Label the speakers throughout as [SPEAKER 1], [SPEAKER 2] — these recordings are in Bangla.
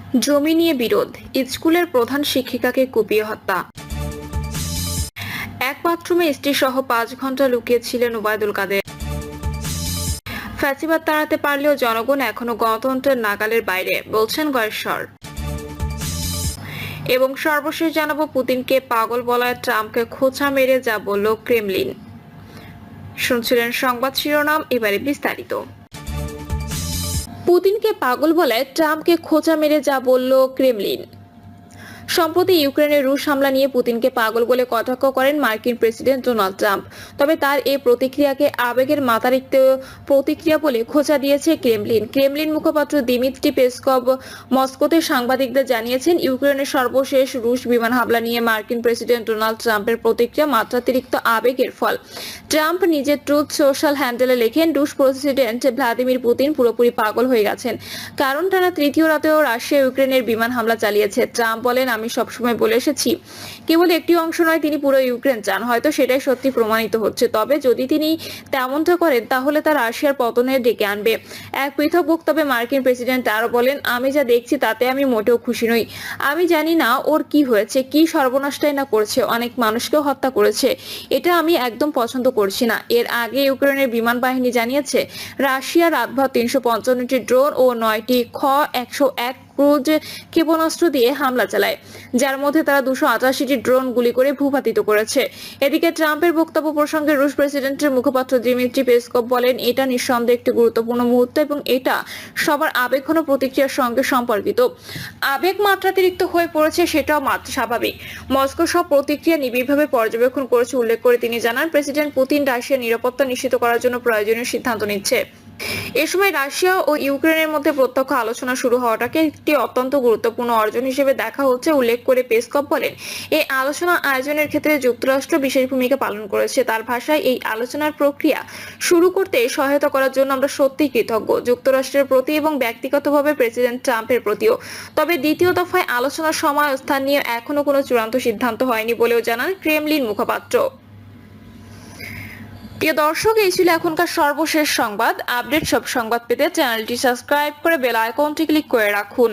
[SPEAKER 1] জমি নিয়ে বিরোধ, স্কুলের প্রধান শিক্ষিকাকে কুপিয়ে হত্যা। এক বাথরুমে স্ত্রী সহ 5 ঘন্টা লুকিয়েছিলেন ওবায়দুল কাদের। ফ্যাসিবাদ তাড়াতে পারলেও জনগণ এখনো গণতন্ত্রের নাগালের বাইরে, বলছেন গয়েশ্বর। এবং সর্বশেষ জানাবো, পুতিনকে পাগল বলায় ট্রাম্পকে খোঁচা মেরে যা বলল ক্রেমলিন। শুনছিলেন সংবাদ শিরোনাম, এবারে বিস্তারিত। পুতিনকে পাগল বলায় ট্রাম্পকে খোঁচা মেরে যা বলল ক্রেমলিন। সম্প্রতি ইউক্রেনের রুশ হামলা নিয়ে পুতিনকে পাগল বলে কটাক্ষ করেন মার্কিন প্রেসিডেন্ট ডোনাল্ড ট্রাম্প। তবে তার এই প্রতিক্রিয়াকে আবেগের মাথারিক্ত প্রতিক্রিয়া বলে খোঁচা দিয়েছে ক্রেমলিন। ক্রেমলিন মুখপাত্র দিমিত্রি পেসকভ মস্কোতে সাংবাদিকদের জানিয়েছেন, ইউক্রেনের সর্বশেষ রুশ বিমান হামলা নিয়ে মার্কিন প্রেসিডেন্ট ডোনাল্ড ট্রাম্পের প্রতিক্রিয়া মাত্রাতিরিক্ত আবেগের ফল। ট্রাম্প নিজের ট্রুথ সোশ্যাল হ্যান্ডেলে লেখেন, রুশ প্রেসিডেন্ট ভ্লাদিমির পুতিন পুরোপুরি পাগল হয়ে গেছেন, কারণ টানা তৃতীয় রাতেও রাশিয়া ইউক্রেনের বিমান হামলা চালিয়েছে। ট্রাম্প বলেন, আমি সবসময় বলে এসেছি, কেবল একটি অংশ নয়, তিনি পুরো ইউক্রেন চান। হয়তো সেটাই সত্যি প্রমাণিত হচ্ছে। তবে যদি তিনি তেমনটা করেন, তাহলে তা রাশিয়ার পতনে ডেকে আনবে। এক পৃথক বক্তব্যে মার্কিন প্রেসিডেন্ট আরো বলেন, আমি যা দেখছি তাতে আমি মোটেও খুশি নই। আমি জানি না ওর কি হয়েছে, কি সর্বনাশটাই না করেছে, অনেক মানুষকেও হত্যা করেছে। এটা আমি একদম পছন্দ করছি না। এর আগে ইউক্রেনের বিমান বাহিনী জানিয়েছে, রাশিয়া রাতভর 355টি ড্রোন ও 9টি খ-101 ক্রুজ ক্ষেপণাস্ত্র দিয়ে হামলা চালায়, যার মধ্যে তারা 288টি ড্রোন গুলি করে ভূপাতিত করেছে। এদিকে ট্রাম্পের বক্তব্য প্রসঙ্গে রুশ প্রেসিডেন্টের মুখপাত্র দিমিত্রি পেসকভ বলেন, এটা নিঃসন্দেহে একটি গুরুত্বপূর্ণ মুহূর্ত এবং এটা সবার আবেগঘন প্রতিক্রিয়ার সঙ্গে সম্পর্কিত। আবেগ মাত্রাতিরিক্ত হয়ে পড়েছে, সেটাও স্বাভাবিক। মস্কো সব প্রতিক্রিয়া নিবিড়ভাবে পর্যবেক্ষণ করেছে উল্লেখ করে তিনি জানান, প্রেসিডেন্ট পুতিন রাশিয়ার নিরাপত্তা নিশ্চিত করার জন্য প্রয়োজনীয় সিদ্ধান্ত নিচ্ছে। এ সময় রাশিয়া ও ইউক্রেনের মধ্যে প্রত্যক্ষ আলোচনা শুরু হওয়াটাকে একটি অত্যন্ত গুরুত্বপূর্ণ অর্জন হিসেবে দেখা হচ্ছে উল্লেখ করে পেসকভ বলেন, এই আলোচনা আয়োজনের ক্ষেত্রে যুক্তরাষ্ট্র বিশেষ ভূমিকা পালন করেছে। তার ভাষায়, এই আলোচনার প্রক্রিয়া শুরু করতে সহায়তা করার জন্য আমরা সত্যিই কৃতজ্ঞ, যুক্তরাষ্ট্রের প্রতি এবং ব্যক্তিগতভাবে প্রেসিডেন্ট ট্রাম্পের প্রতিও। তবে দ্বিতীয় দফায় আলোচনার সময় ও স্থান নিয়ে এখনো কোনো চূড়ান্ত সিদ্ধান্ত হয়নি বলেও জানান ক্রেমলিন মুখপাত্র। প্রিয় দর্শক, এই ছিল এখনকার সর্বশেষ সংবাদ। আপডেট সব সংবাদ পেতে চ্যানেলটি সাবস্ক্রাইব করে বেল আইকনটি ক্লিক করে রাখুন।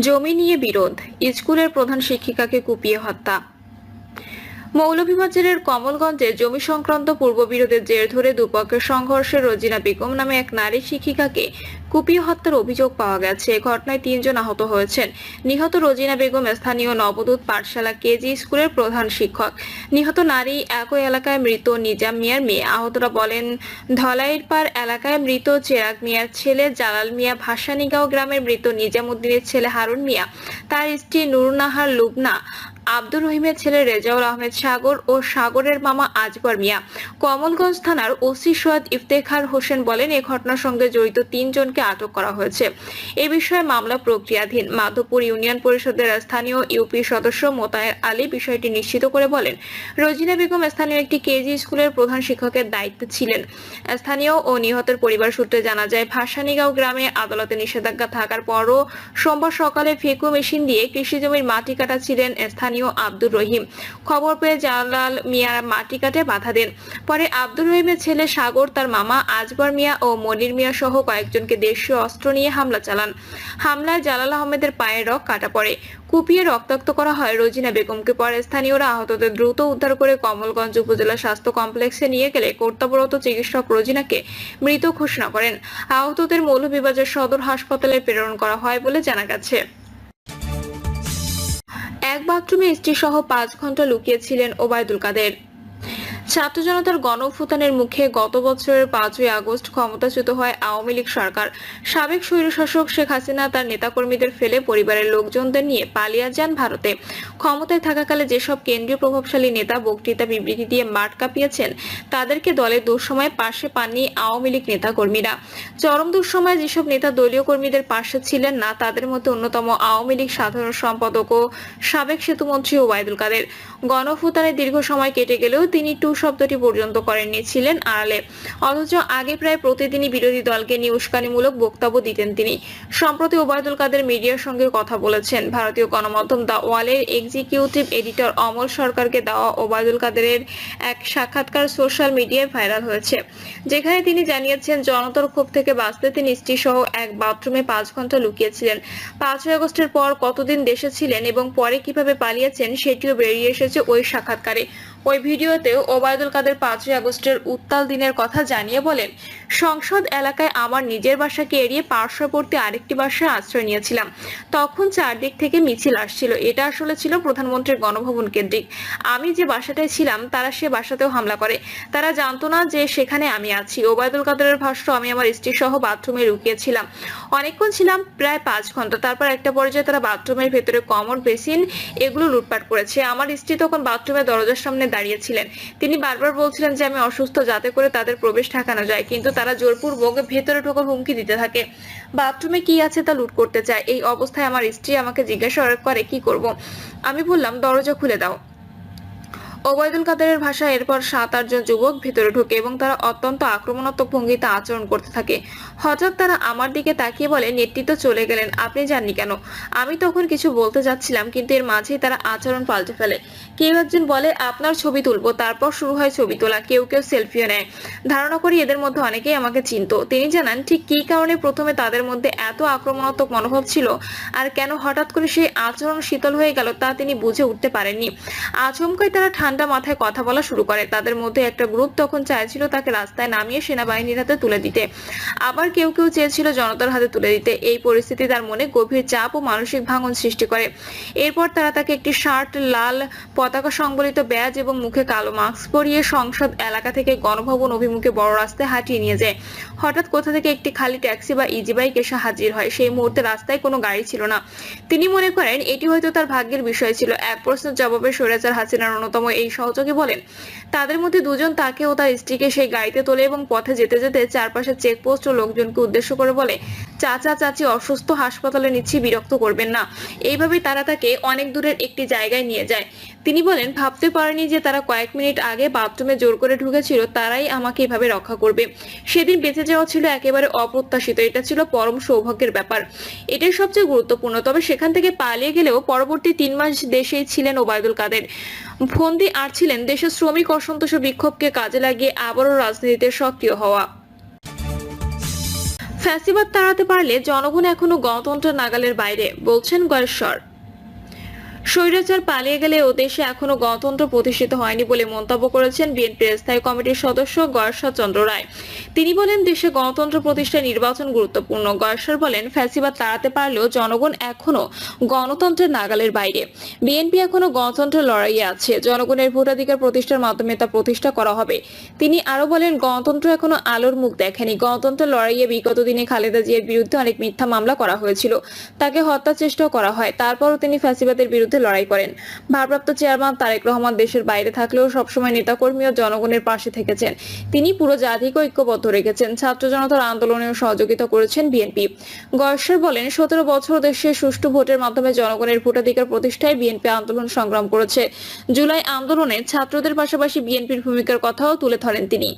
[SPEAKER 1] জমি নিয়ে বিরোধ, স্কুলের প্রধান শিক্ষিকাকে কুপিয়ে হত্যা। মৌলভীবাজারের কমলগঞ্জে জমি সংক্রান্ত পূর্ববিরোধের জের ধরে দুপক্ষের সংঘর্ষে রোজিনা বেগম নামে এক নারী শিক্ষিকাকে কুপিয়ে হত্যার অভিযোগ পাওয়া গেছে। এ ঘটনায় 3 জন আহত হয়েছেন। নিহত রোজিনা বেগম স্থানীয় নবদূত পাঠশালা কেজি স্কুলের প্রধান শিক্ষক। নিহত নারী একই এলাকায় মৃত নিজাম মিয়ার মেয়ে। আহতরা বলেন, ধলাইরপাড় এলাকায় মৃত চেরাগ মিয়ার ছেলে জালাল মিয়া, ভাসানীগাঁও গ্রামের মৃত নিজাম উদ্দিনের ছেলে হারুন মিয়া, তার স্ত্রী নুরুন্নাহার লুবনা, আব্দুর রহিমের ছেলে রেজাউল আহমেদ সাগর ও সাগরের মামা আজগর মিয়া। কমলগঞ্জ থানার ওসি সৈয়দ ইফতেখার হোসেন বলেন, এই ঘটনার সঙ্গে জড়িত 3 জনকে আটক করা হয়েছে। এ বিষয়ে মামলা প্রক্রিয়াধীন। মাধবপুর ইউনিয়ন পরিষদের স্থানীয় ইউপি সদস্য মোতায়ের আলী বিষয়টি নিশ্চিত করে বলেন, রোজিনা বেগম স্থানীয় একটি কেজি স্কুলের প্রধান শিক্ষকের দায়িত্বে ছিলেন। স্থানীয় ও নিহতের পরিবার সূত্রে জানা যায়, ভাসানীগাঁও গ্রামে আদালতে নিষেধাজ্ঞা থাকার পরও সোমবার সকালে ফেকু মেশিন দিয়ে কৃষি জমির মাটি কাটাচ্ছিলেন স্থানীয় আব্দুর রহিম। খবর পেয়ে জালাল মিয়া মাটি কাটে বাধা দেন। পরে আব্দুর রহিমের ছেলে সাগর, তার মামা আজবর মিয়া ও মনির মিয়া সহ কয়েকজনকে দেশীয় অস্ত্র নিয়ে হামলা চালান। হামলায় জালাল আহমেদের পায়ের রগ কাটা পড়ে। কুপিয়ে রক্তাক্ত করা হয় রোজিনা বেগমকে। পরে স্থানীয়রা আহতদের দ্রুত উদ্ধার করে কমলগঞ্জ উপজেলা স্বাস্থ্য কমপ্লেক্সে নিয়ে গেলে কর্তব্যরত চিকিৎসক রোজিনাকে মৃত ঘোষণা করেন। আহতদের মৌলভীবাজার সদর হাসপাতালে প্রেরণ করা হয় বলে জানা গেছে। এক বাথরুমে স্ত্রী সহ 5 ঘন্টা লুকিয়েছিলেন ওবায়দুল কাদের। ছাত্র জনতার গণঅভ্যুত্থানের মুখে গত বছরের 5ই আগস্ট ক্ষমতাচ্যুত হয় আওয়ামী লীগ সরকার। সাবেক স্বৈরশাসক শেখ হাসিনা তার নেতাকর্মীদের ফেলে পরিবারের লোকজনদের নিয়ে পালিয়ে যান ভারতে। ক্ষমতায় থাকাকালে যেসব কেন্দ্রীয় প্রভাবশালী নেতা বক্তৃতা বিবৃতি দিয়ে মাঠ কাঁপিয়েছেন, তাদেরকে দলের দুঃসময়ে পাশে পাননি আওয়ামী লীগ নেতাকর্মীরা। চরম দুঃসময়ে যেসব নেতা দলীয় কর্মীদের পাশে ছিলেন না, তাদের মধ্যে অন্যতম আওয়ামী লীগ সাধারণ সম্পাদক ও সাবেক সেতুমন্ত্রী ওবায়দুল কাদের। গণফুতানে দীর্ঘ সময় কেটে গেলেও তিনি টু শব্দটি পর্যন্ত করেননি, ছিলেন আড়ালে। অথচ আগে প্রায় প্রতিদিনই বিরোধী দলকে নিয়ে উস্কানিমূলক বক্তব্য দিতেন তিনি। সম্প্রতি ওবায়দুল কাদের মিডিয়ার সঙ্গে কথা বলেছেন। ভারতীয় গণমাধ্যম দ্য ওয়ালের এক্সিকিউটিভ এডিটর অমল সরকারকে দেওয়া ওবায়দুল কাদেরের এক সাক্ষাৎকার সোশ্যাল মিডিয়ায় ভাইরাল হয়েছে, যেখানে তিনি জানিয়েছেন জনতার ক্ষোভ থেকে বাঁচতে তিনি স্ত্রী সহ এক বাথরুমে 5 ঘন্টা লুকিয়েছিলেন। 5ই আগস্টের পর কতদিন দেশে ছিলেন এবং পরে কিভাবে পালিয়েছেন সেটিও বেরিয়ে এসেছে ওই সাক্ষাৎকারে। ওই ভিডিওতেও ওবায়দুল কাদের 5ই আগস্টের উত্তাল দিনের কথা জানিয়ে বলেন, সংসদ এলাকায় আমার নিজের বাসাকে এড়িয়ে পার্শ্ববর্তী আরেকটি বাসায় আশ্রয় নিয়েছিলাম। তখন চারদিক থেকে মিছিল আসছিল। এটা আসলে ছিল প্রধানমন্ত্রীর গণভবন কেন্দ্রিক। আমি যে বাসাটায় ছিলাম তারা সে বাসাতেও হামলা করে। তারা জানতো না যে সেখানে আমি আছি। ওবায়দুল কাদেরের ভাষ্য, আমি আমার স্ত্রী সহ বাথরুমে লুকিয়েছিলাম। অনেকক্ষণ ছিলাম, প্রায় 5 ঘন্টা। তারপর একটা পর্যায়ে তারা বাথরুমের ভেতরে কমোড, বেসিন এগুলো লুটপাট করেছে। আমার স্ত্রী তখন বাথরুমের দরজার সামনে দাঁড়িয়েছিলেন। তিনি বারবার বলছিলেন যে আমি অসুস্থ, যাতে করে তাদের প্রবেশ ঠেকানো যায়, কিন্তু তারা জোরপূর্বক ভেতরে ঢোকার হুমকি দিতে থাকে। বাথরুমে কি আছে তা লুট করতে চায়। এই অবস্থায় আমার স্ত্রী আমাকে জিজ্ঞাসা করে কি করব। আমি বললাম দরজা খুলে দাও। ওবায়দুল কাদেরের ভাষায় এরপর 7-8 জন যুবক ভেতরে ঢোকে এবং তারা অত্যন্ত আক্রমণাত্মক ভঙ্গিতে আচরণ করতে থাকে। হঠাৎ তারা আমার দিকে তাকিয়ে বলে, নেতৃত্ব চলে গেলেন, আপনি যাননি কেন? আমি তখন কিছু বলতে যাচ্ছিলাম, কিন্তু এর মাঝেই তারা আচরণ পাল্টে ফেলে। কেউ একজন বলে, আপনার ছবি তুলবো। তারপর শুরু হয় ছবি তোলা। কেউ কেউ সেলফিও নেয়। ধারণা করি এদের মধ্যে অনেকেই আমাকে চিনত। তিনি জানান, ঠিক কী কারণে প্রথমে তাদের মধ্যে এত আক্রমণাত্মক মনোভাব ছিল আর কেন হঠাৎ করে সেই আচরণ শীতল হয়ে গেল তা তিনি বুঝে উঠতে পারেননি। আচমকাই তারা ঠান্ডা মাথায় কথা বলা শুরু করে। তাদের মধ্যে একটা গ্রুপ তখন চাইছিল তাকে রাস্তায় নামিয়ে সেনাবাহিনীর হাতে তুলে দিতে, আবার কেউ কেউ চেয়েছিল জনতার হাতে তুলে দিতে। এই পরিস্থিতি তার মনে গভীর চাপ ও মানসিক ভাঙন সৃষ্টি করে। এরপর তারা তাকে একটি শার্ট, লাল পতাকা সংবলিত ব্যাজ এবং মুখে কালো মাস্ক পরিয়ে সংসদ এলাকা থেকে গণভবন অভিমুখে বড় রাস্তায় হাঁটিয়ে নিয়ে যায়। হঠাৎ কোথা থেকে একটি খালি ট্যাক্সি বা ইজি বাইক এসে হাজির হয়। সেই মুহূর্তে রাস্তায় কোনো গাড়ি ছিল না। তিনি মনে করেন এটি হয়তো তার ভাগ্যের বিষয় ছিল। এক প্রশ্নের জবাবে স্বৈরাচার হাসিনার অন্যতম এই সহযোগী বলেন, তাদের মধ্যে 2 জন তাকে ও তার স্ত্রীকে সেই গাড়িতে তোলে এবং পথে যেতে যেতে চারপাশে চেকপোস্ট ও লোকজনকে উদ্দেশ্য করে বলে, চাচা চাচি অসুস্থ, হাসপাতালে নিচ্ছি, বিরক্ত করবেন না। এইভাবেই তারা তাকে অনেক দূরের একটি জায়গায় নিয়ে যায়। তিনি বলেন, ভাবতে পারেনি যে তারা কয়েক মিনিট আগে বাথরুমে জোর করে ঢুকেছিল, তারাই আমাকে এভাবে রক্ষা করবে। সেদিন বেঁচে যাওয়া ছিল একেবারে অপ্রত্যাশিত। এটা ছিল পরম সৌভাগ্যের ব্যাপার। এটাই সবচেয়ে গুরুত্বপূর্ণ। তবে সেখান থেকে পালিয়ে গেলেও পরবর্তী 3 মাস দেশেই ছিলেন ওবায়দুল কাদের। ফন্দি আর ছিলেন দেশের শ্রমিক অসন্তোষ ও বিক্ষোভকে কাজে লাগিয়ে আবারও রাজনীতিতে সক্রিয় হওয়া। ফ্যাসিবাদ তাড়াতে পারলে জনগণ এখনো গণতন্ত্রের নাগালের বাইরে, বলছেন গয়েশ্বর। স্বৈরাচার পালিয়ে গেলে ও দেশে এখনো গণতন্ত্র প্রতিষ্ঠিত হয়নি বলে মন্তব্য করেছেন বিএনপির স্থায়ী কমিটির সদস্য গয়েশ্বর চন্দ্র রায়। তিনি বলেন, দেশে গণতন্ত্র প্রতিষ্ঠায় নির্বাচন গুরুত্বপূর্ণ। গয়েশ্বর বলেন, ফ্যাসিবাদ তাড়াতে পারলেও জনগণ এখনো গণতন্ত্রের নাগালের বাইরে। বিএনপি এখনো গণতন্ত্রের লড়াইয়ে আছে। জনগণের ভোটাধিকার প্রতিষ্ঠার মাধ্যমে তা প্রতিষ্ঠা করা হবে। তিনি আরো বলেন, গণতন্ত্র এখনো আলোর মুখ দেখেনি। গণতন্ত্রের লড়াইয়ে বিগত দিনে খালেদা জিয়ার বিরুদ্ধে অনেক মিথ্যা মামলা করা হয়েছিল, তাকে হত্যার চেষ্টাও করা হয়। তারপরও তিনি ফ্যাসিবাদের বিরুদ্ধে লড়াই করেন। ভারপ্রাপ্ত চেয়ারম্যান তারেক রহমান দেশের বাইরে থাকলেও সবসময় নেতাকর্মী ও জনগণের পাশে থেকেছেন। তিনি পুরো জাতিকে ঐক্যবদ্ধ রেখেছেন। ছাত্র জনতার আন্দোলনেও সহযোগিতা করেছেন বিএনপি। গয়েশ্বর বলেন, 17 বছর দেশে সুষ্ঠু ভোটের মাধ্যমে জনগণের ভোটাধিকার প্রতিষ্ঠায় বিএনপি আন্দোলন সংগ্রাম করেছে। জুলাই আন্দোলনে ছাত্রদের পাশাপাশি বিএনপির ভূমিকার কথাও তুলে ধরেন তিনি।